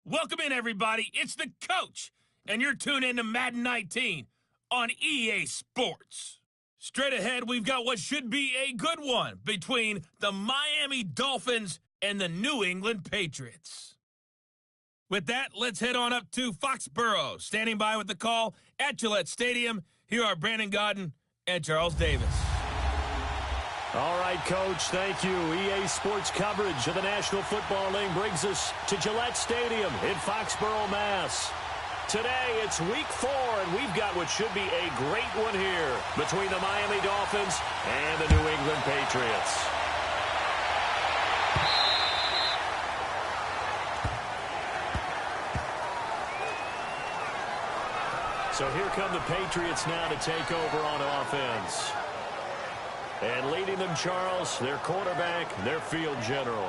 Welcome in, everybody. It's the coach, and you're tuned in to Madden 19 on EA Sports. Straight ahead, we've got what should be a good one between the Miami Dolphins and the New England Patriots. With that, let's head on up to Foxborough. Standing by with the call at Gillette Stadium, here are Brandon Godden and Charles Davis. All right, Coach, thank you. EA Sports coverage of the National Football League brings us to Gillette Stadium in Foxborough, Mass. Today, it's Week 4, and we've got what should be a great one here between the Miami Dolphins and the New England Patriots. So here come the Patriots now to take over on offense. And leading them, Charles, their quarterback, their field general.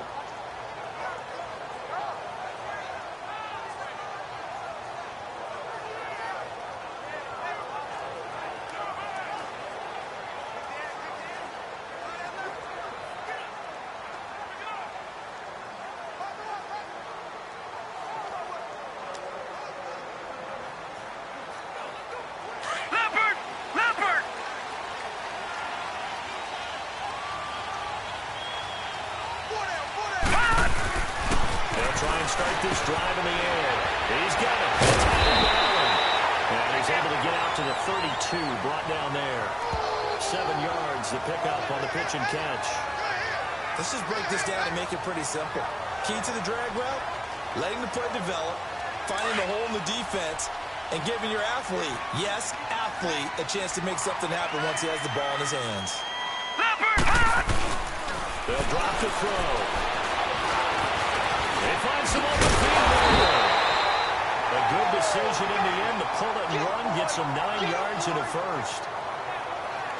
Start this drive in the air. He's got it. And he's able to get out to the 32, brought down there. 7 yards to pick up on the pitch and catch. Let's just break this down and make it pretty simple. Key to the drag route, letting the play develop, finding the hole in the defense, and giving your athlete, yes, athlete, a chance to make something happen once he has the ball in his hands. They'll drop the throw. They find some open field. A good decision in the end. The pull it and run gets them 9 yards and a first.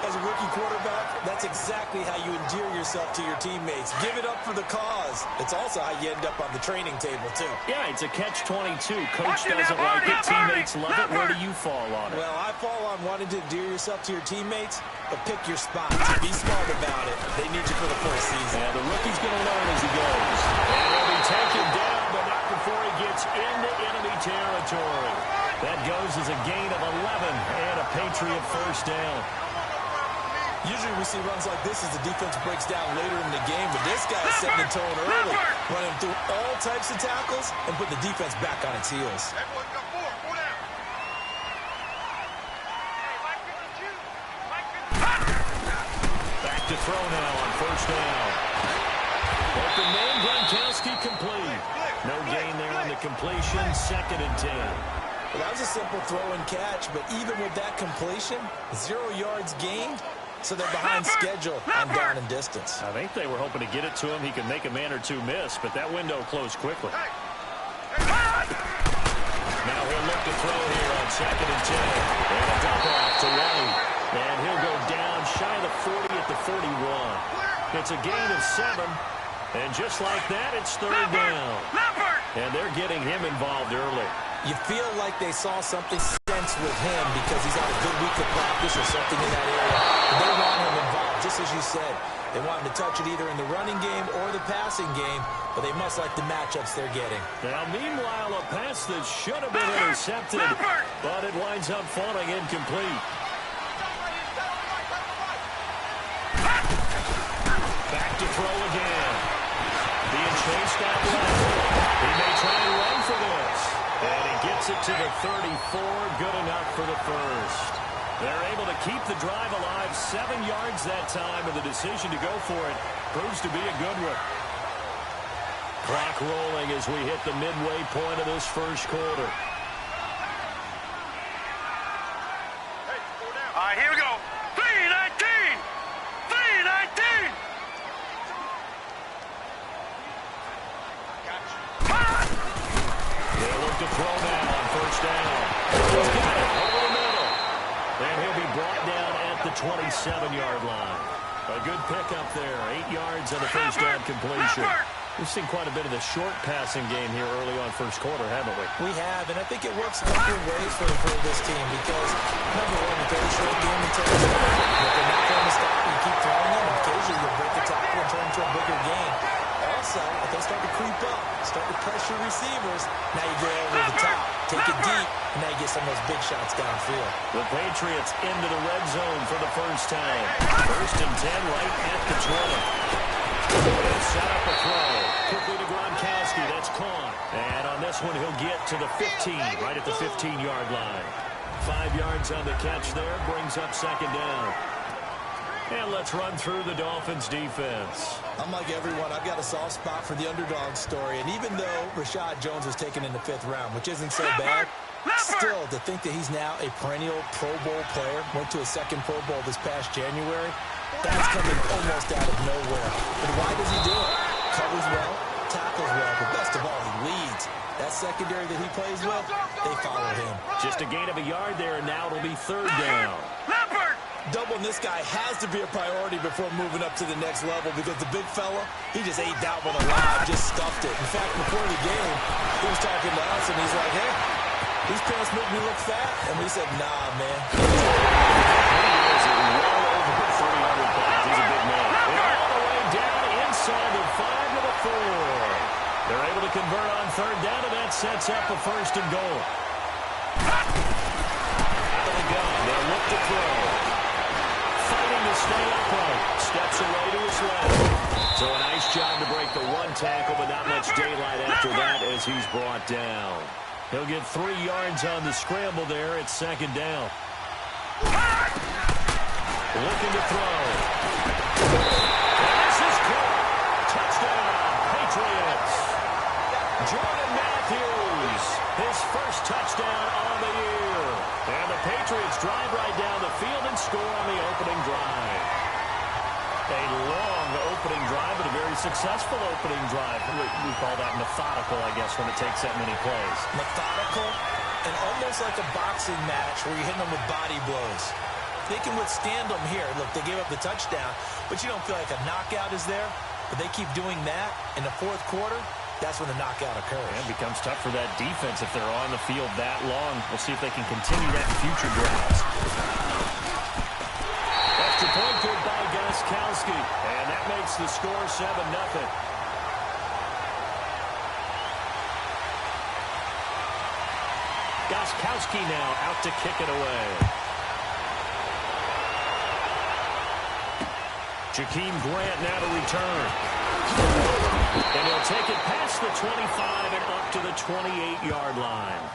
As a rookie quarterback, that's exactly how you endear yourself to your teammates. Give it up for the cause. It's also how you end up on the training table, too. Yeah, it's a catch-22. Coach doesn't like it. Teammates love it. Where do you fall on it? Well, I fall on wanting to endear yourself to your teammates, but pick your spots. Be smart about it. They need you for the first season. Yeah, the rookie's going to learn as he goes. And he'll be taken down, but not before he gets into enemy territory. That goes as a gain of 11 and a Patriot first down. Usually we see runs like this as the defense breaks down later in the game, but this guy is setting the tone early, running through all types of tackles and put the defense back on its heels. Back to throw now on first down. Open man, Gronkowski complete. No gain there on the completion, 2nd and 10. Well, that was a simple throw and catch, but even with that completion, 0 yards gained. So they're behind schedule on down and distance. I think they were hoping to get it to him. He could make a man or two miss, but that window closed quickly. Now he'll look to throw here on 2nd and 10. And a dump off to White. And he'll go down shy of the 40 at the 41. It's a gain of 7. And just like that, it's 3rd down. And they're getting him involved early. You feel like they saw something sense with him because he's had a good week of practice or something in that area. And they want him involved, just as you said. They want him to touch it either in the running game or the passing game, but they must like the matchups they're getting. Now, meanwhile, a pass that should have been intercepted, but it winds up falling incomplete. Back to throw again. Being chased out left. He may try and run for this. And he gets it to the 34, good enough for the first. They're able to keep the drive alive, 7 yards that time, and the decision to go for it proves to be a good one. Clock rolling as we hit the midway point of this first quarter. All right, here we go. 3-19! 3-19! They'll look to throw now on first down. He's got it over the middle. And he'll be brought down at the 27-yard line. A good pickup there. 8 yards on the first down completion. We've seen quite a bit of the short passing game here early on first quarter, haven't we? We have, and I think it works a couple of ways for this team because, number one, you throw the short game until it's over. If they're not going to stop, you keep throwing them, and occasionally you'll break the tackle and turn into a bigger gain. Also, so, if they start to creep up, start to pressure receivers, now you go over the top, take it deep, and now you get some of those big shots downfield. The Patriots into the red zone for the first time. 1st and 10 right at the 20. They'll set up a throw. Quickly to Gronkowski. That's caught. And on this one, he'll get to the 15, right at the 15-yard line. 5 yards on the catch there. Brings up 2nd down. And let's run through the Dolphins' defense. Unlike everyone, I've got a soft spot for the underdog story. And even though Rashad Jones was taken in the 5th round, which isn't so bad, still, to think that he's now a perennial Pro Bowl player, went to a 2nd Pro Bowl this past January, that's coming almost out of nowhere. But why does he do it? Covers well, tackles well, but best of all, he leads. That secondary that he plays with, they follow him. Just a gain of a yard there, and now it'll be 3rd down. Doubling this guy has to be a priority before moving up to the next level because the big fella, he just ate that one alive, just stuffed it. In fact, before the game, he was talking to us, and he's like, hey, these pants make me look fat. And we said, nah, man. He is well over 300 pounds. He's a big man. And all the way down inside the 5 to the 4. They're able to convert on 3rd down, and that sets up a 1st and goal. Out of the gun, they'll look to throw. Fighting to stay upright. Steps away to his left. So a nice job to break the 1 tackle, but not much daylight after that as he's brought down. He'll get 3 yards on the scramble there at 2nd down. Looking to throw. This is caught. Touchdown, Patriots. Jordan Matthews, his 1st touchdown on the year. And the Patriots drive right down the field and score on the opening drive. A long opening drive, but a very successful opening drive. We call that methodical, I guess, when it takes that many plays. Methodical and almost like a boxing match where you're hitting them with body blows. They can withstand them here. Look, they gave up the touchdown, but you don't feel like a knockout is there. But they keep doing that in the 4th quarter. That's when the knockout occurs. And it becomes tough for that defense if they're on the field that long. We'll see if they can continue that in future drives. Extra point good by Gronkowski. And that makes the score 7-0. Gronkowski now out to kick it away. Jakeem Grant now to return. And he'll take it past the 25 and up to the 28-yard line.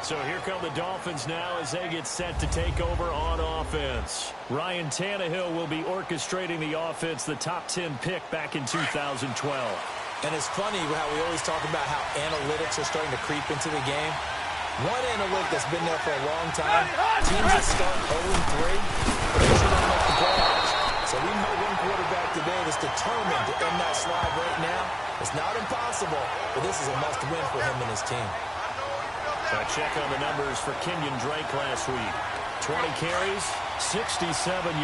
So here come the Dolphins now as they get set to take over on offense. Ryan Tannehill will be orchestrating the offense, the top 10 pick back in 2012. And it's funny how we always talk about how analytics are starting to creep into the game. One analytic that's been there for a long time, teams that start 0-3, usually don't make the playoffs. So we know one quarterback today that's determined to end that slide right now. It's not impossible, but this is a must-win for him and his team. So a check on the numbers for Kenyon Drake last week. 20 carries, 67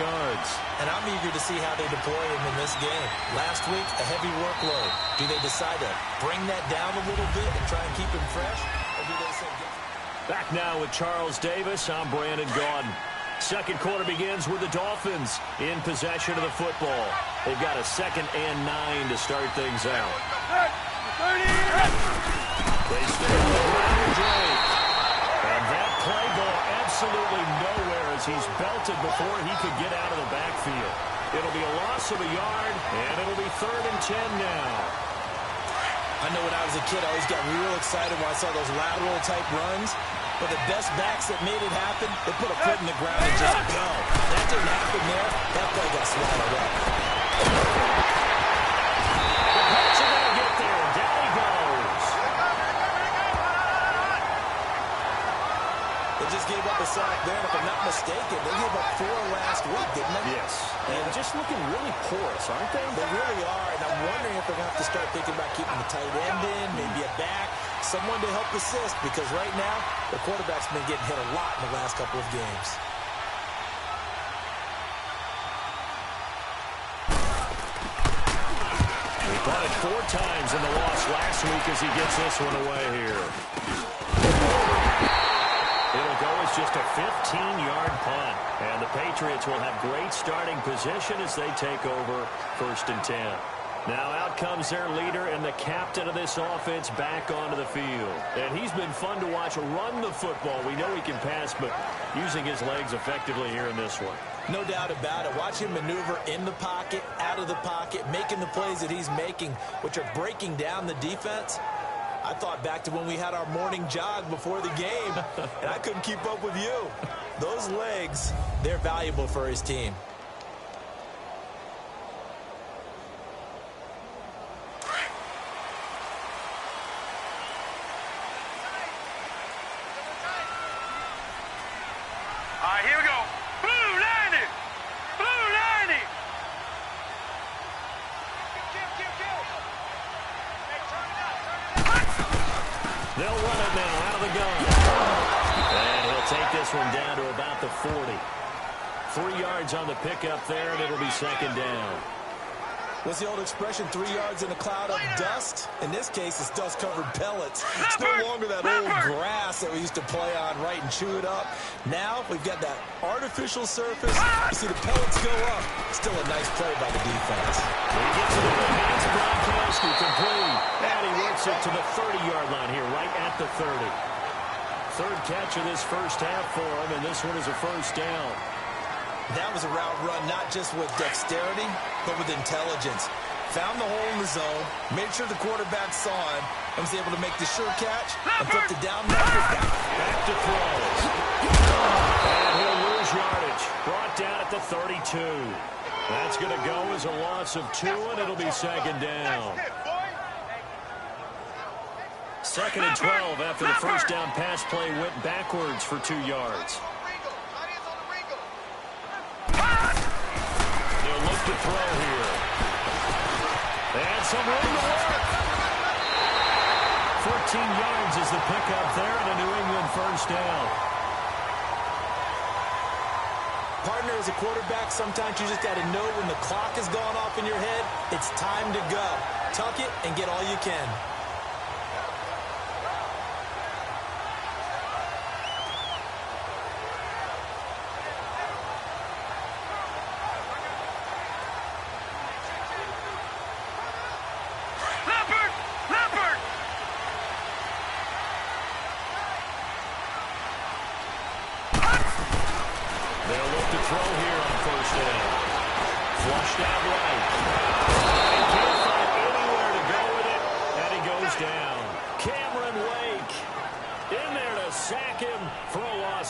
yards. And I'm eager to see how they deploy him in this game. Last week, a heavy workload. Do they decide to bring that down a little bit and try and keep him fresh? Or do they say... Back now with Charles Davis, I'm Brandon Gaudin. 2nd quarter begins with the Dolphins in possession of the football. They've got a 2nd and 9 to start things out. They stay on the ground with Drake. And that play going absolutely nowhere as he's belted before he could get out of the backfield. It'll be a loss of a yard, and it'll be 3rd and 10 now. I know when I was a kid, I always got real excited when I saw those lateral-type runs. But the best backs that made it happen, they put a foot in the ground and just go. That didn't happen there. That play got swallowed up. The Pats are going to get there. Down he goes. They just gave up a sack there, and if I'm not mistaken, they gave up 4 last week, didn't they? Yes. And just looking really porous, aren't they? They really are, and I'm wondering if they're going to have to start thinking about keeping the tight end in, maybe a back, someone to help assist, because right now, the quarterback's been getting hit a lot in the last couple of games. He caught it 4 times in the loss last week as he gets this one away here. It'll go as just a 15-yard punt. And the Patriots will have great starting position as they take over 1st and 10. Now out comes their leader and the captain of this offense back onto the field. And he's been fun to watch run the football. We know he can pass, but using his legs effectively here in this one. No doubt about it. Watch him maneuver in the pocket, out of the pocket, making the plays that he's making, which are breaking down the defense. I thought back to when we had our morning jog before the game, and I couldn't keep up with you. Those legs, they're valuable for his team. All right, here we go. Blue 90. Blue 90. They'll run it now out of the gun. And he'll take this one down to about the 40. 3 yards on the pickup there, and it'll be second down. What's the old expression, 3 yards in a cloud of dust? In this case, it's dust-covered pellets. It's no longer that old grass that we used to play on, right, and chew it up. Now, we've got that artificial surface. You see the pellets go up. Still a nice play by the defense. He gets it in the hands of Gronkowski, complete. And he works it to the 30-yard line here, right at the 30. Third catch of this first half for him, and this one is a first down. That was a route run, not just with dexterity, but with intelligence. Found the hole in the zone, made sure the quarterback saw him, and was able to make the sure catch and put the down marker back to throws. And he'll lose yardage. Brought down at the 32. That's going to go as a loss of 2, and it'll be second down. Second and 12 after the first down pass play went backwards for 2 yards. They'll look to throw here. And some room to work. 14 yards is the pickup there, and a New England first down. Partner, as a quarterback, sometimes you just got to know when the clock has gone off in your head, it's time to go. Tuck it and get all you can.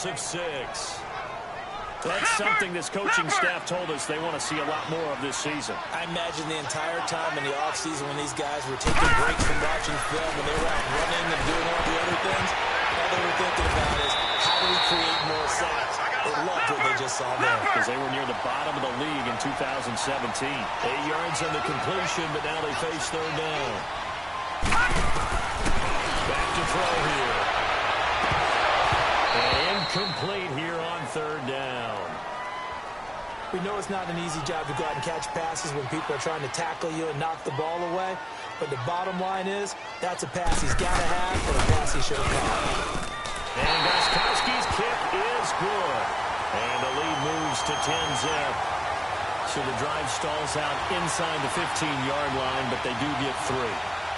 Of 6. That's something this coaching staff told us they want to see a lot more of this season. I imagine the entire time in the offseason when these guys were taking breaks from watching film, when they were out running and doing all the other things, all they were thinking about is, how do we create more sacks? They loved what they just saw there. Because they were near the bottom of the league in 2017. 8 yards on the completion, but now they face third down. Back to throw here. Incomplete here on third down. We know it's not an easy job to go out and catch passes when people are trying to tackle you and knock the ball away. But the bottom line is, that's a pass he's got to have and a pass he should have caught. And Gostkowski's kick is good. And the lead moves to 10-zip. So the drive stalls out inside the 15-yard line, but they do get 3.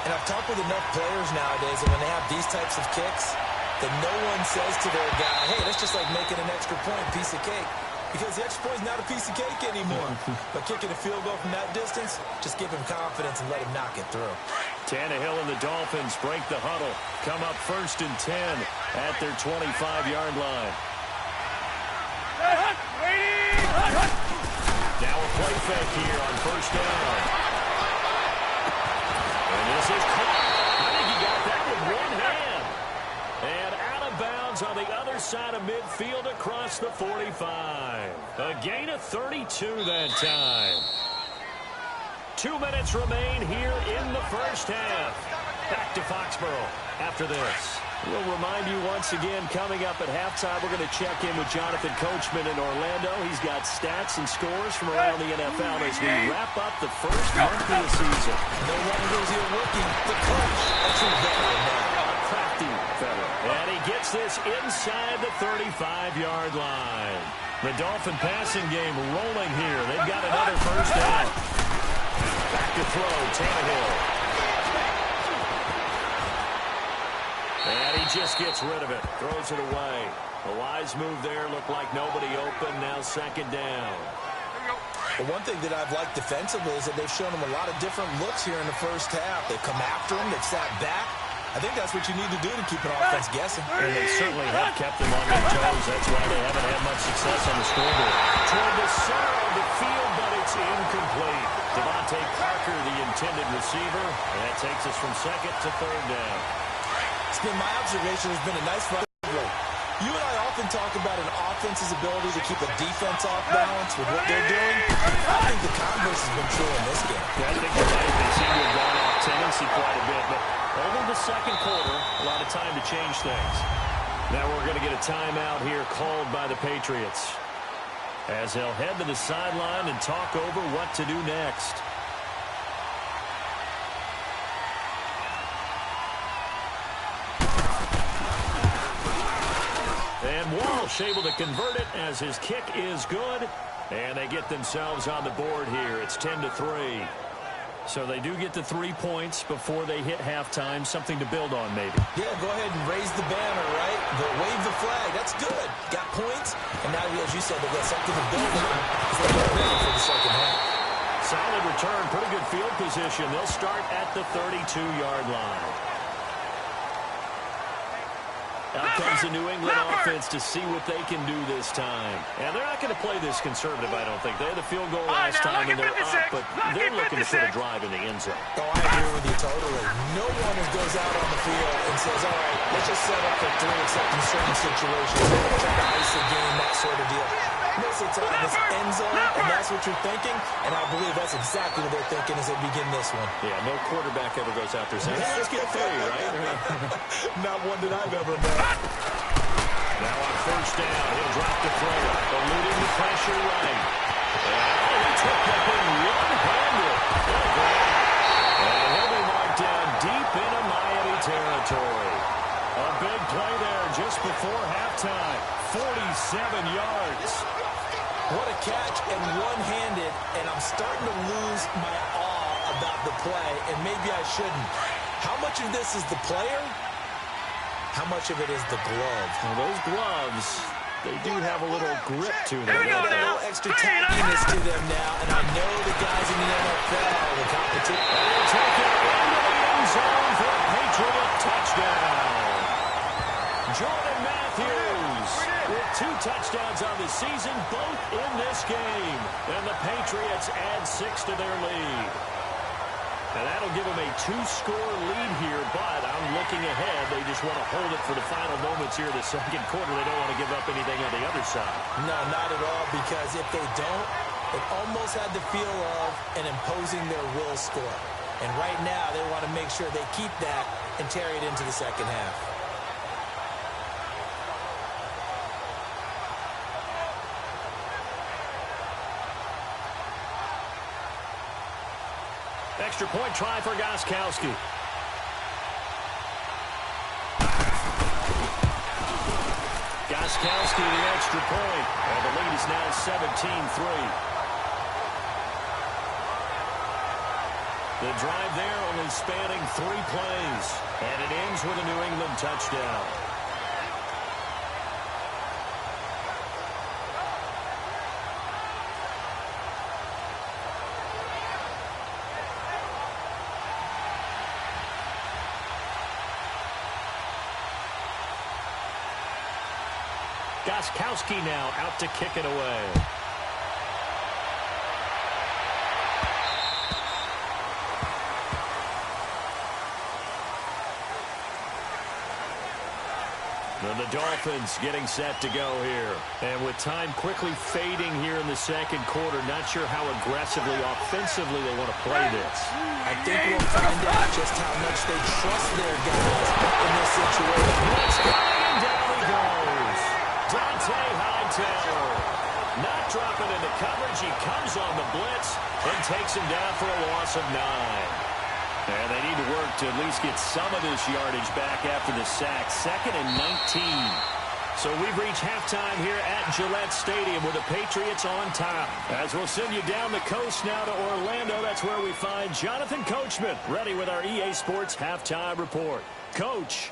And I've talked with enough players nowadays, and when they have these types of kicks, that no one says to their guy, hey, that's just like making an extra point, piece of cake. Because the extra point is not a piece of cake anymore. But kicking a field goal from that distance, just give him confidence and let him knock it through. Tannehill and the Dolphins break the huddle. Come up first and 10 at their 25-yard line. Now a play fake here on first down. And this is caught. I think he got that with one hand. And out of bounds on the other side of midfield across the 45. A gain of 32 that time. 2 minutes remain here in the first half. Back to Foxborough after this. We'll remind you once again, coming up at halftime, we're going to check in with Jonathan Coachman in Orlando. He's got stats and scores from around the NFL as we wrap up the first month of the season. No longer is he a rookie. The coach, a true veteran now. A crafty veteran. And he gets this inside the 35-yard line. The Dolphin passing game rolling here. They've got another first down. Back to throw, Tannehill. And he just gets rid of it, throws it away. A wise move there, looked like nobody open, now second down. Well, one thing that I've liked defensively is that they've shown him a lot of different looks here in the first half. They've come after him, they've sat back. I think that's what you need to do to keep an offense guessing. And they certainly have kept them on their toes. That's why they haven't had much success on the scoreboard. Toward the center of the field, but it's incomplete. Devontae Parker, the intended receiver, and that takes us from second to third down. It's been my observation. There's been a nice run. You and I often talk about an offense's ability to keep a defense off balance with what they're doing. I think the converse has been true in this game. Yeah, I think you're right. They seem to have gone off tendency quite a bit, but over the second quarter, a lot of time to change things. Now we're going to get a timeout here called by the Patriots, as they'll head to the sideline and talk over what to do next. And Walsh able to convert it as his kick is good. And they get themselves on the board here. It's 10-3. So they do get the 3 points before they hit halftime. Something to build on, maybe. Yeah, go ahead and raise the banner, right? Wave the flag. That's good. Got points. And now, as you said, they've got something to build on as they get ready for the second half. Solid return. Pretty good field position. They'll start at the 32-yard line. Out comes the New England offense to see what they can do this time. And they're not going to play this conservative, I don't think. They had the field goal last time, and they're up, but they're looking to put a drive in the end zone. Oh, I agree with you totally. No one goes out on the field and says, all right, let's just set up for 3, except in certain situations. Try to ice the game, that sort of deal. Most of the time, it's end zone, and that's what you're thinking, and I believe that's exactly what they're thinking as they begin this one. Yeah, no quarterback ever goes out there saying, hey, let's get 3, right? Not one that I've ever met. Now on first down, he'll drop the throw, eluding the pressure right. And he took that thing one-handed. And he'll be marked down deep into Miami territory. A big play there just before halftime. 47 yards. What a catch, and one-handed, and I'm starting to lose my awe about the play, and maybe I shouldn't. How much of this is the player? How much of it is the glove? Well, those gloves, they do have a little grip to them. They've got a little extra tackiness to them now, and I know the guys in the NFL, the competition. They'll take it into the end zone for a Patriot touchdown. Jordan Matthews with 2 touchdowns on the season, both in this game. And the Patriots add 6 to their lead. And that'll give them a 2-score lead here, but I'm looking ahead. They just want to hold it for the final moments here in the second quarter. They don't want to give up anything on the other side. No, not at all, because if they don't, it almost had the feel of an imposing their will score. And right now, they want to make sure they keep that and carry it into the second half. Extra point try for Gostkowski. Gostkowski the extra point. And the lead is now 17-3. The drive there only spanning 3 plays. And it ends with a New England touchdown. Gostkowski now out to kick it away. And the Dolphins getting set to go here. And with time quickly fading here in the second quarter, not sure how aggressively, offensively they want to play this. I think we'll find out just how much they trust their guys in this situation. And down he goes. Dante Hightower not dropping into coverage. He comes on the blitz and takes him down for a loss of 9. And they need to work to at least get some of this yardage back after the sack. 2nd and 19. So we've reached halftime here at Gillette Stadium with the Patriots on top. As we'll send you down the coast now to Orlando, that's where we find Jonathan Coachman ready with our EA Sports halftime report. Coach.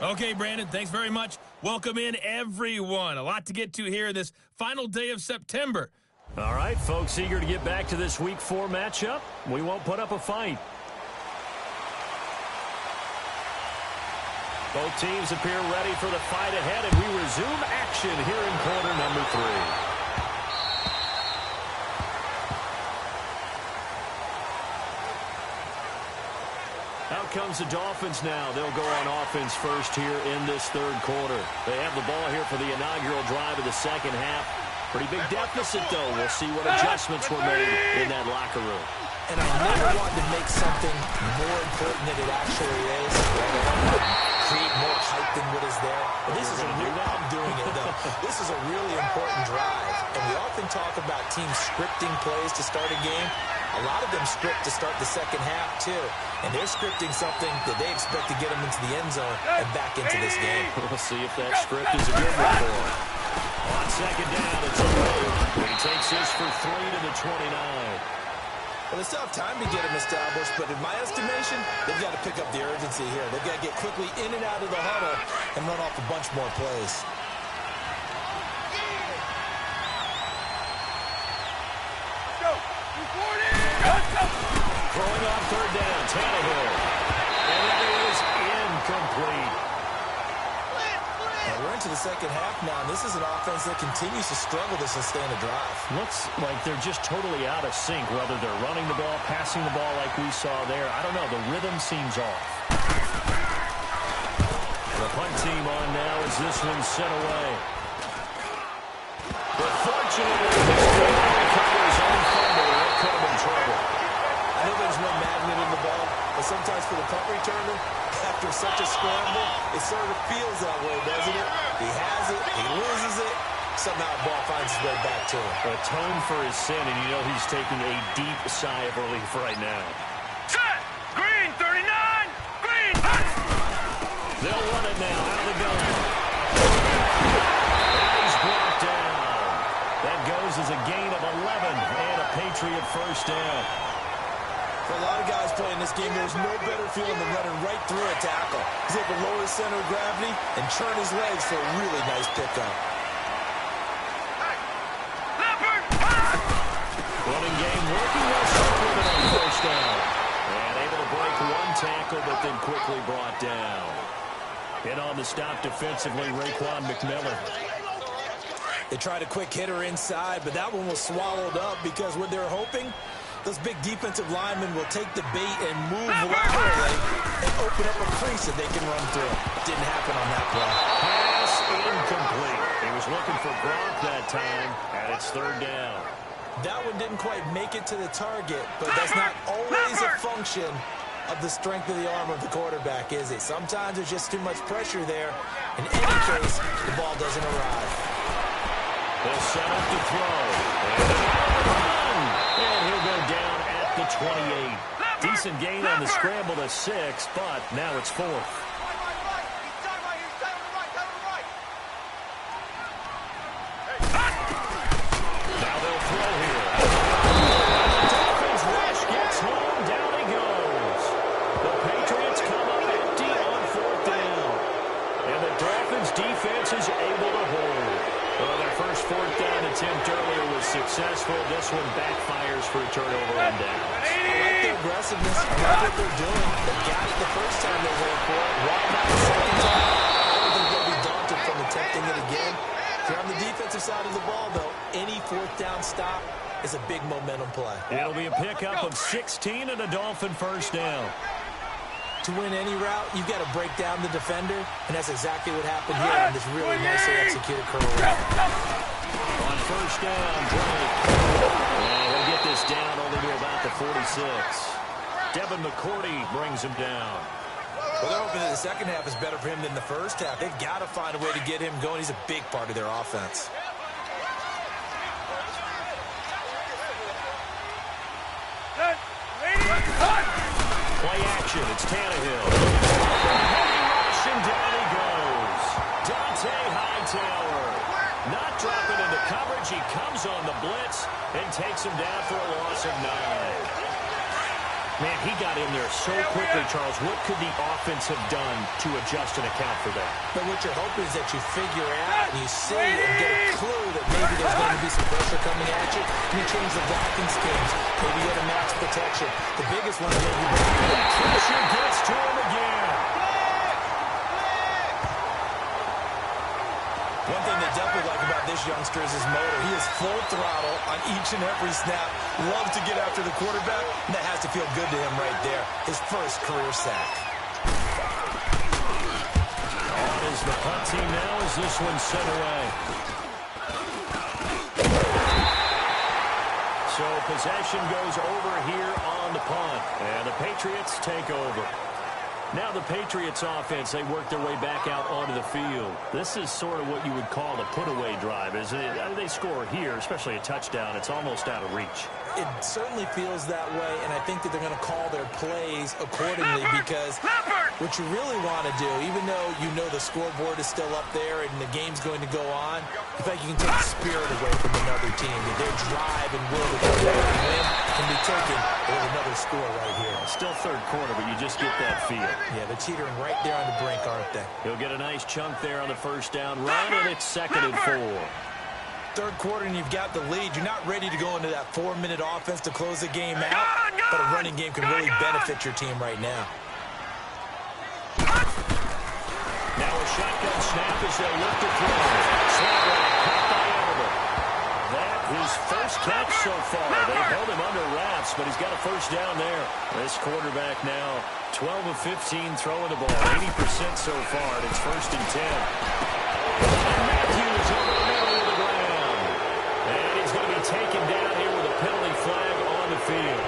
Okay, Brandon, thanks very much. Welcome in, everyone. A lot to get to here this final day of September. All right, folks, eager to get back to this Week 4 matchup. We won't put up a fight. Both teams appear ready for the fight ahead, and we resume action here in quarter number 3. Out comes the Dolphins now. They'll go on offense first here in this third quarter. They have the ball here for the inaugural drive of the second half. Pretty big deficit, though. We'll see what adjustments were made in that locker room. And I never wanted to make something more important than it actually is. Create more hype than what is there. But this is a real, I'm doing it, though. This is a really important drive. And we often talk about teams scripting plays to start a game. A lot of them script to start the second half, too. And they're scripting something that they expect to get them into the end zone and back into this game. We'll see if that script is a good one for them. On second down, it's a load. He takes this for 3 to the 29. Well, they still have time to get him established, but in my estimation, they've got to pick up the urgency here. They've got to get quickly in and out of the huddle and run off a bunch more plays. Throwing on third down, Tannehill. And it is incomplete. And we're into the second half now, and this is an offense that continues to struggle to sustain a drive. Looks like they're just totally out of sync, whether they're running the ball, passing the ball like we saw there. I don't know. The rhythm seems off. The punt team on now as this one's sent away. But fortunately, this team recovers on fumble. That could have been trouble. I know there's no magnet in the ball, but sometimes for the punt returner, after such a scramble, it sort of feels that way, doesn't it? He has it, he loses it, somehow the ball finds its way back to him. Atone for his sin, and you know he's taking a deep sigh of relief right now. Set! Green, 39! Green, hot! They'll run it now out of the gun. And he's brought down. That goes as a gain of 11 and a Patriot first down. For a lot of guys playing this game, there's no better feeling than running right through a tackle. He's able to lower his center of gravity and churn his legs for a really nice pickup. Running game working well with it on first down. And able to break one tackle, but then quickly brought down. In on the stop defensively, Raekwon McMillan. They tried a quick hitter inside, but that one was swallowed up because what they're hoping, those big defensive linemen will take the bait and move laterally and open up a crease that they can run through. Didn't happen on that play. Pass incomplete. He was looking for Gronk that time, and it's third down. That one didn't quite make it to the target, but that's not always a function of the strength of the arm of the quarterback, is it? Sometimes there's just too much pressure there. In any case, the ball doesn't arrive. They'll set up to throw. And he'll go down at the 28. Decent gain on the scramble to 6, but now it's 4th. Now they'll throw here. Dolphins rush gets home. Down he goes. The Patriots come up empty on 4th down. And the Dolphins defense is able to hold. Well, their first 4th down attempt earlier was successful. This one backfires for a turnover and downs. I like their aggressiveness. I like what they're doing. They got it the first time they went for it. Why not the second time? I don't think they'll be daunted from attempting it again. If you're on the defensive side of the ball, though, any 4th down stop is a big momentum play. It'll be a pickup of 16 and a Dolphin first down. To win any route, you've got to break down the defender, and that's exactly what happened here on this really nicely executed curl route. On first down, Drake. And he'll get this down only to about the 46. Devin McCourty brings him down. Well, they're hoping that the second half is better for him than the first half. They've got to find a way to get him going. He's a big part of their offense. Play action. It's Tannehill. Hightower. Not dropping into coverage. He comes on the blitz and takes him down for a loss of 9. Man, he got in there so quickly, Charles. What could the offense have done to adjust and account for that? But what you're hoping is that you figure out and you see and get a clue that maybe there's going to be some pressure coming at you, and you change the blocking schemes. Maybe you get a max protection. The biggest one is maybe pressure gets to him again. One thing they definitely like about this youngster is his motor. He is full throttle on each and every snap. Loves to get after the quarterback, and that has to feel good to him right there. His first career sack. On is the punt team now as this one sent away. So possession goes over here on the punt, and the Patriots take over. Now the Patriots offense, they work their way back out onto the field. This is sort of what you would call the put-away drive, isn't it? I mean, they score here, especially a touchdown. It's almost out of reach. It certainly feels that way, and I think that they're going to call their plays accordingly because what you really want to do, even though you know the scoreboard is still up there and the game's going to go on, I think you can take the spirit away from another team. That their drive and will to come back and win can be taken with another score right here. Still third quarter, but you just get that feel. Yeah, they're teetering right there on the brink, aren't they? He'll get a nice chunk there on the first down run, and it's 2nd and 4. Third quarter and you've got the lead. You're not ready to go into that 4-minute offense to close the game out, but a running game can really benefit your team right now. Now a shotgun snap as they look to throw. Slot route caught by Edelman. That his first catch so far. They've held him under wraps, but he's got a first down there. This quarterback now 12 of 15 throwing the ball. 80% so far, and it's 1st and 10. And Matthews over the middle of the ground. And he's going to be taken down here with a penalty flag on the field.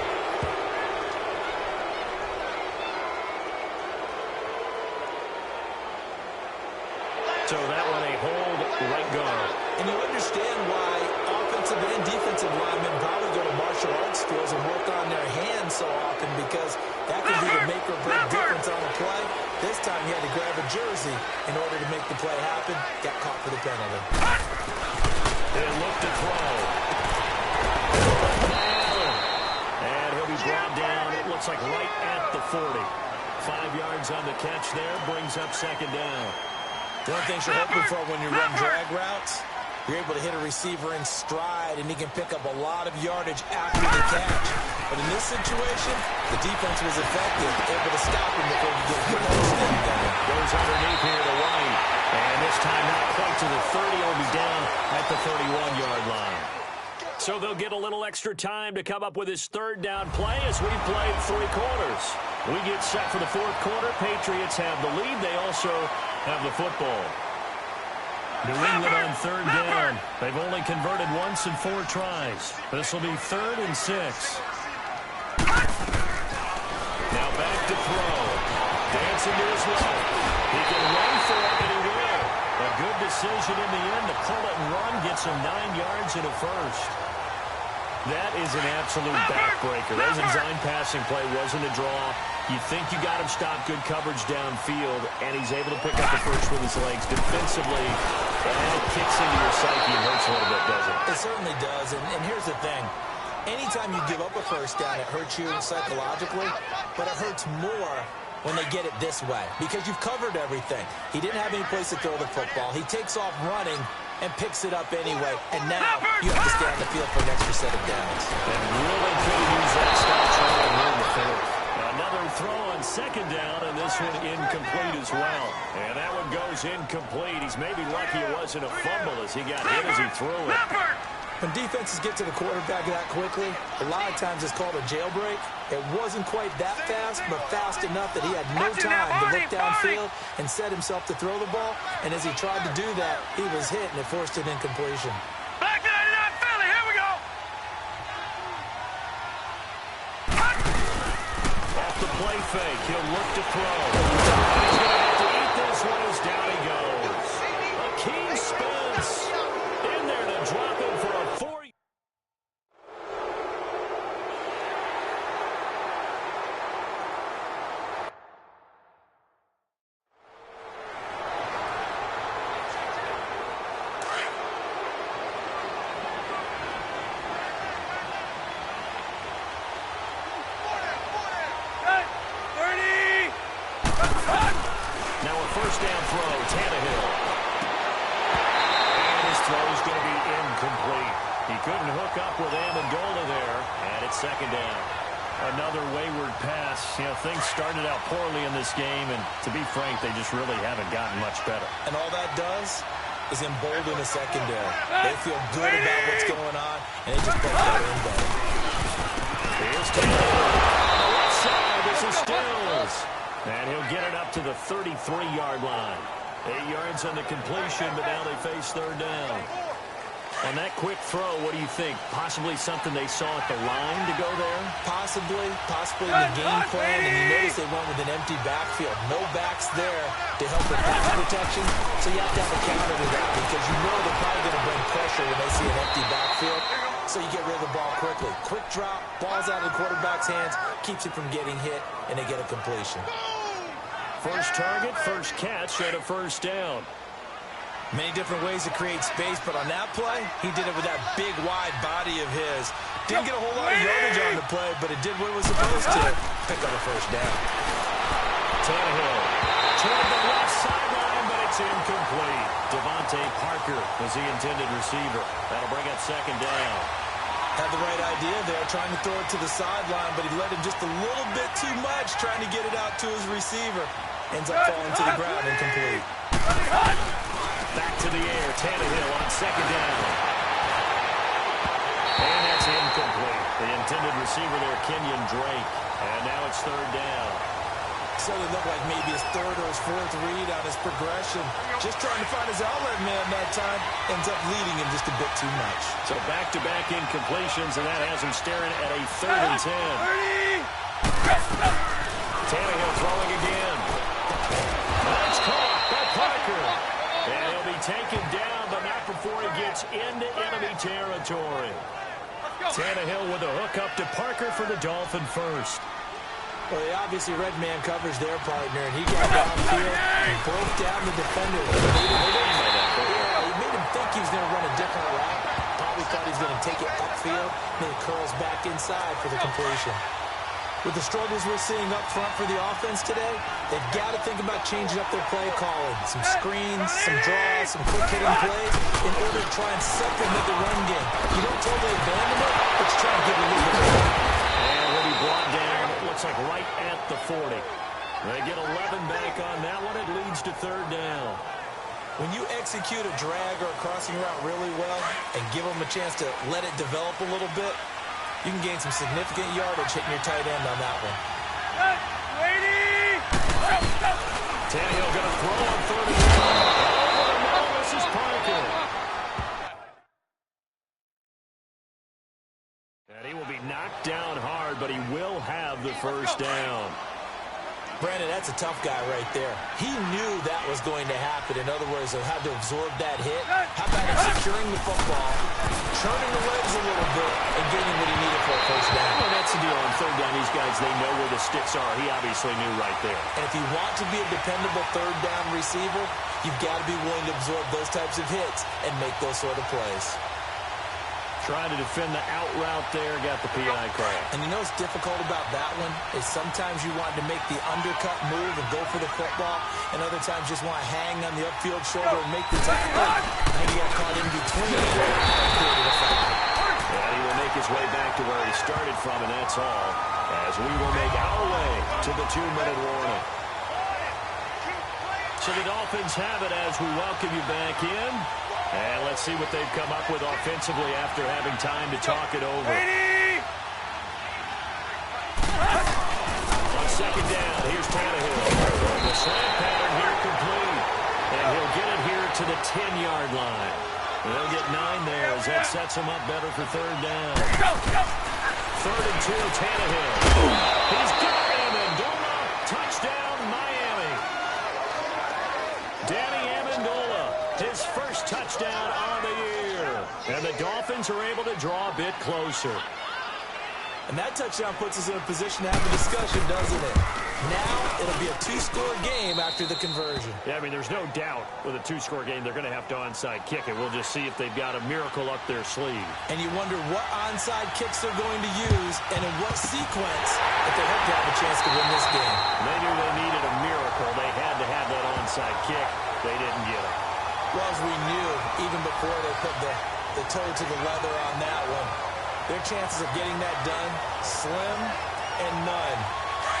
So that one a hold right guard. And you understand why offensive and defensive linemen probably go to martial arts schools and work on their hands so often because that can be the make or break difference on a play. This time he had to grab a jersey in order to make the play happen. Got caught for the penalty. They look to throw. And he'll be brought down, it looks like right at the 40. 5 yards on the catch there, brings up 2nd down. One of the things you're hoping for when you run drag routes, you're able to hit a receiver in stride, and he can pick up a lot of yardage after the catch. But in this situation, the defense was effective, able to stop him before he gets the first thing down. Goes underneath here to White, and this time not quite to the 30, he'll be down at the 31-yard line. So they'll get a little extra time to come up with his 3rd down play as we've played 3 quarters. We get set for the 4th quarter. Patriots have the lead. They also have the football. New England on 3rd down. They've only converted once in 4 tries. This will be 3rd and 6. Now back to throw. Dancing to his left. He can run for it, and he will. A good decision in the end to pull it and run. Gets him 9 yards and a first. That is an absolute backbreaker. That design passing play wasn't a draw. You think you got him stopped, good coverage downfield, and he's able to pick up the first with his legs. Defensively, it kicks into your psyche and hurts a little bit, doesn't it? It certainly does, and here's the thing. Anytime you give up a first down, it hurts you psychologically, but it hurts more when they get it this way because you've covered everything. He didn't have any place to throw the football. He takes off running and picks it up anyway, and now you have to stay on the field for an extra set of downs. And really could use that stop trying to win the field. Another throw on 2nd down, and this one incomplete as well. And that one goes incomplete. He's maybe lucky it wasn't a fumble as he got hit as he threw it. When defenses get to the quarterback that quickly, a lot of times it's called a jailbreak. It wasn't quite that fast, but fast enough that he had no time to look downfield and set himself to throw the ball. And as he tried to do that, he was hit, and it forced an incompletion. Back 99 Philly, here we go. Off the play fake, he'll look to throw. He's going to have to eat this one as down he goes. Akeem Spence in there to drop him for a 4. first down throw, Tannehill. And his throw is going to be incomplete. He couldn't hook up with Amendola there, and it's second down. Another wayward pass. You know, things started out poorly in this game, and to be frank, they just really haven't gotten much better. And all that does is embolden the secondary. They feel good about what's going on, and they just play better and better. Here's Taylor. On the left side, this is Stills. And he'll get it up to the 33-yard line. 8 yards on the completion, but now they face third down. On that quick throw, what do you think? Possibly something they saw at the line to go there? Possibly in the game plan, and you notice they went with an empty backfield. No backs there to help with pass protection, so you have to have a counter to that because you know they're probably going to bring pressure when they see an empty backfield, so you get rid of the ball quickly. Quick drop, ball's out of the quarterback's hands, keeps it from getting hit, and they get a completion. First target, first catch, and a first down. Many different ways to create space, but on that play, he did it with that big, wide body of his. Didn't get a whole lot of yardage on the play, but it did what it was supposed to. Pick up a first down. Tannehill toward the left sideline, but it's incomplete. Devontae Parker was the intended receiver. That'll bring up second down. Had the right idea there, trying to throw it to the sideline, but he led him just a little bit too much, trying to get it out to his receiver. Ends up falling to the ground, incomplete. Back to the air, Tannehill on second down. And that's incomplete. The intended receiver there, Kenyon Drake. And now it's third down. So it looked like maybe his third or his fourth read on his progression. Just trying to find his outlet man that time. Ends up leading him just a bit too much. So back-to-back incompletions, and that has him staring at a 3rd and 10. Tannehill throwing again. That's caught by Parker. And he'll be taken down, but not before he gets into enemy territory. Tannehill with a hook up to Parker for the Dolphin first. Well, they obviously read man coverage their partner, and he got downfield and broke down the defender. He made him think he was going to run a different route. Probably thought he was going to take it upfield, then it curls back inside for the completion. With the struggles we're seeing up front for the offense today, they've got to think about changing up their play calling. Some screens, some draws, some quick-hitting plays in order to try and supplement the run game. You don't totally abandon it, but you try and give it a little bit more. And will be brought down, it looks like right at the 40. They get 11 back on that one. It leads to third down. When you execute a drag or a crossing route really well and give them a chance to let it develop a little bit, you can gain some significant yardage hitting your tight end on that one. Tannehill going to throw on 30. Oh, no, this is Parker. And he will be knocked down hard, but he will have the first down. Brandon, that's a tough guy right there. He knew that was going to happen. In other words, he'll have to absorb that hit. How about him securing the football, turning the legs a little bit, and getting what he needed for a first down? Well, that's the deal. On third down, these guys, they know where the sticks are. He obviously knew right there. And if you want to be a dependable third down receiver, you've got to be willing to absorb those types of hits and make those sort of plays. Trying to defend the out route there, got the PI call. And you know what's difficult about that one is sometimes you want to make the undercut move and go for the football, and other times just want to hang on the upfield shoulder and make the tackle. And he got caught in between. And he will make his way back to where he started from, and that's all, as we will make our way to the 2-minute warning. So the Dolphins have it as we welcome you back in. And let's see what they've come up with offensively after having time to talk it over. On second down, here's Tannehill. The slant pattern here complete. And he'll get it here to the 10-yard line. They'll get 9 there as that sets him up better for third down. 3rd and 2, Tannehill. He's got him, and touchdown, Miami. Danny Amendola, his first touchdown on the year. And the Dolphins are able to draw a bit closer. And that touchdown puts us in a position to have a discussion, doesn't it? Now it'll be a two-score game after the conversion. Yeah, I mean, there's no doubt with a two-score game they're going to have to onside kick it. We'll just see if they've got a miracle up their sleeve. And you wonder what onside kicks they're going to use and in what sequence if they hope to have a chance to win this game. They knew they needed a miracle. They had to have that onside kick. They didn't get it. Well, as we knew, even before they put the toe to the leather on that one, their chances of getting that done, slim and none.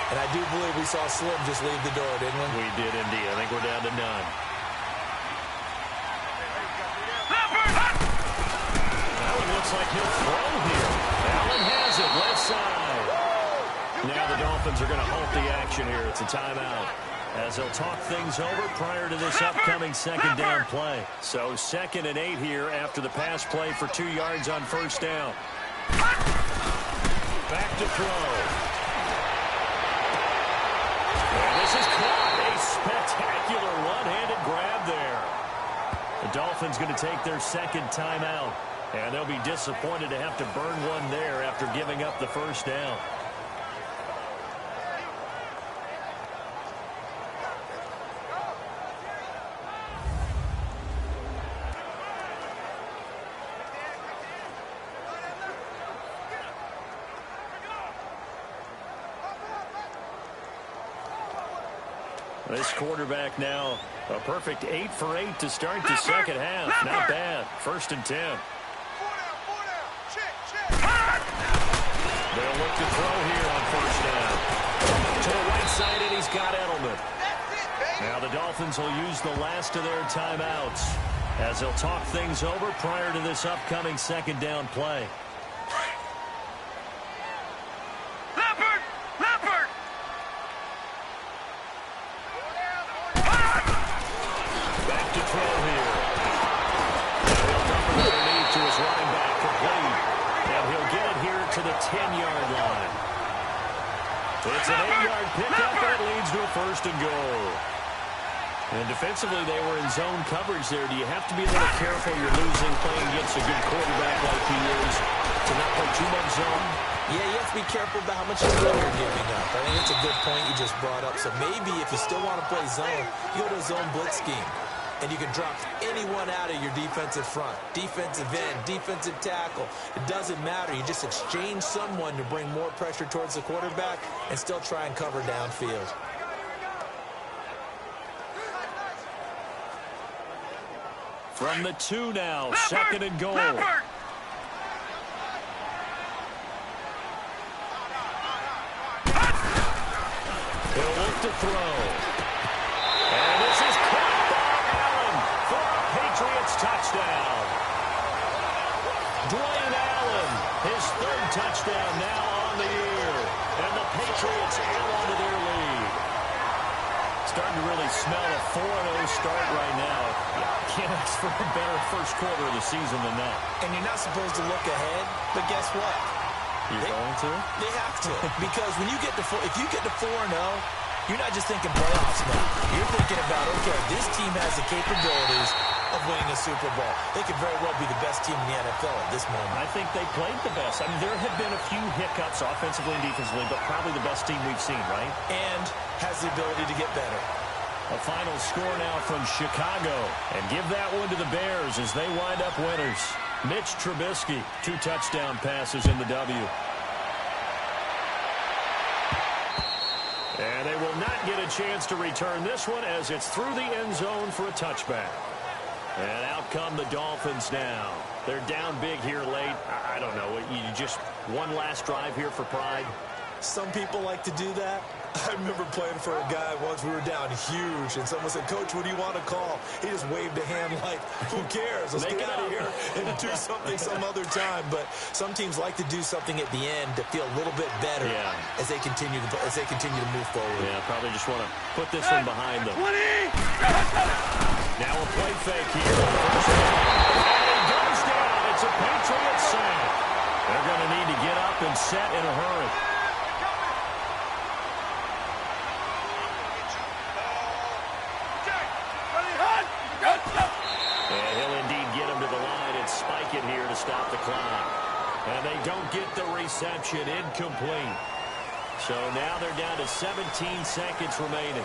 And I do believe we saw Slim just leave the door, didn't we? We did indeed. I think we're down to none. Allen looks like he'll throw here. Allen has it, left side. Now the Dolphins are going to halt the action here. It's a timeout, as they'll talk things over prior to this upcoming second down play. So 2nd and 8 here after the pass play for 2 yards on first down. Back to throw. And this is caught. A spectacular one-handed grab there. The Dolphins going to take their second timeout, and they'll be disappointed to have to burn one there after giving up the first down. This quarterback now a perfect 8 for 8 to start the second half. Not bad. 1st and 10. They'll look to throw here on first down. To the right side, and he's got Edelman. Now the Dolphins will use the last of their timeouts as they'll talk things over prior to this upcoming second down play. To the 10-yard line. It's an 8-yard pickup, and it leads to a 1st and goal. And defensively, they were in zone coverage there. Do you have to be a little careful? You're losing, playing against a good quarterback like he is, to not play too much zone? Yeah, you have to be careful about how much zone you're giving up. I think it's a good point you just brought up. So maybe if you still want to play zone, you go to a zone blitz scheme. And you can drop anyone out of your defensive front, defensive end, defensive tackle. It doesn't matter. You just exchange someone to bring more pressure towards the quarterback and still try and cover downfield. From the 2 now, 2nd and goal. He'll look to throw. And this is caught by Allen for a Patriots touchdown. Dwayne Allen, his 3rd touchdown now on the year. And the Patriots hang on to their lead. Starting to really smell a 4-0 start right now. Can't ask for a better first quarter of the season than that. And you're not supposed to look ahead, but guess what? You're going to? They have to. Because when you get to if you get to 4-0, you're not just thinking playoffs now. You're thinking about, okay, this team has the capabilities of winning a Super Bowl. They could very well be the best team in the NFL at this moment. I think they played the best. I mean, there have been a few hiccups offensively and defensively, but probably the best team we've seen, right? And has the ability to get better. A final score now from Chicago. And give that one to the Bears as they wind up winners. Mitch Trubisky, 2 touchdown passes in the W. And they will not get a chance to return this one as it's through the end zone for a touchback. And out come the Dolphins now. They're down big here late. I don't know. You just one last drive here for pride. Some people like to do that. I remember playing for a guy once. We were down huge, and someone said, "Coach, what do you want to call?" He just waved a hand like, who cares? Let's get out of here and do something some other time. But some teams like to do something at the end to feel a little bit better as they continue to move forward. Yeah, probably just want to put this one behind them. Now a play fake here. And it goes down. It's a Patriots sack. They're going to need to get up and set in a hurry. And he'll indeed get him to the line and spike it here to stop the clock. And they don't get the reception. Incomplete. So now they're down to 17 seconds remaining.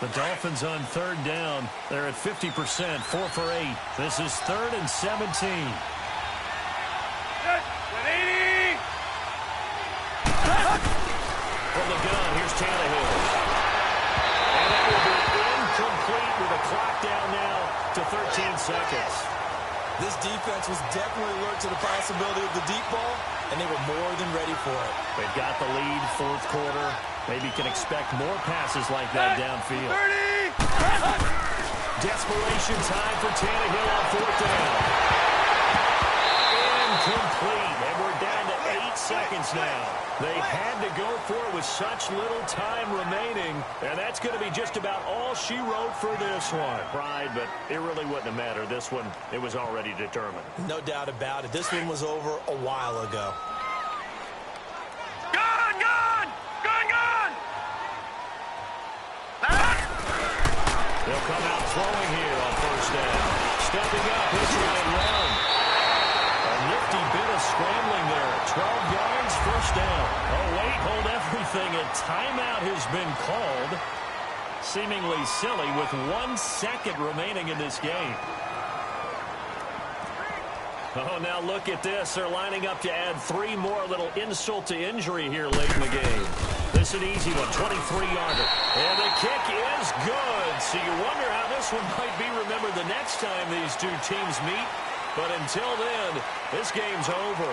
The Dolphins on third down. They're at 50%, 4 for 8. This is 3rd and 17. From the gun, here's Tannehill. And that will be incomplete with a clock down now to 13 seconds. This defense was definitely alert to the possibility of the deep ball, and they were more than ready for it. They've got the lead, fourth quarter. Maybe can expect more passes like that downfield. 30! Desperation time for Tannehill on fourth down. Incomplete, and we're down to 8 seconds now. They had to go for it with such little time remaining, and that's going to be just about all she wrote for this one. Pride, but it really wouldn't have mattered. This one, it was already determined. No doubt about it. This one was over a while ago. Gone! Gone! Gone! Gone! They'll come out throwing here on first down. Stepping up, he'll try and run. A nifty bit of scrambling there. 12 yards, first down. Oh, wait, hold everything. A timeout has been called. Seemingly silly with 1 second remaining in this game. Oh, now look at this. They're lining up to add 3 more. Little insult to injury here late in the game. This is an easy one, 23-yarder. And the kick is good. So you wonder how this one might be remembered the next time these two teams meet. But until then, this game's over.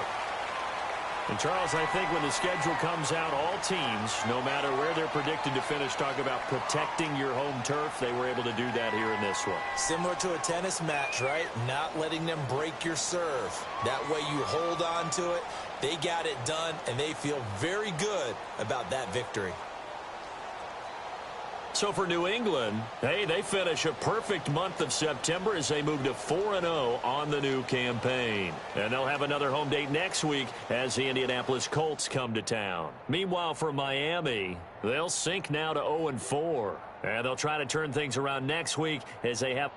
And, Charles, I think when the schedule comes out, all teams, no matter where they're predicted to finish, talk about protecting your home turf. They were able to do that here in this one. Similar to a tennis match, right? Not letting them break your serve. That way you hold on to it. They got it done, and they feel very good about that victory. So for New England, hey, they finish a perfect month of September as they move to 4-0 on the new campaign. And they'll have another home date next week as the Indianapolis Colts come to town. Meanwhile, for Miami, they'll sink now to 0-4. And they'll try to turn things around next week as they have...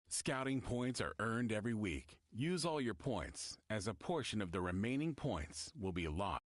Scouting points are earned every week. Use all your points, as a portion of the remaining points will be lost.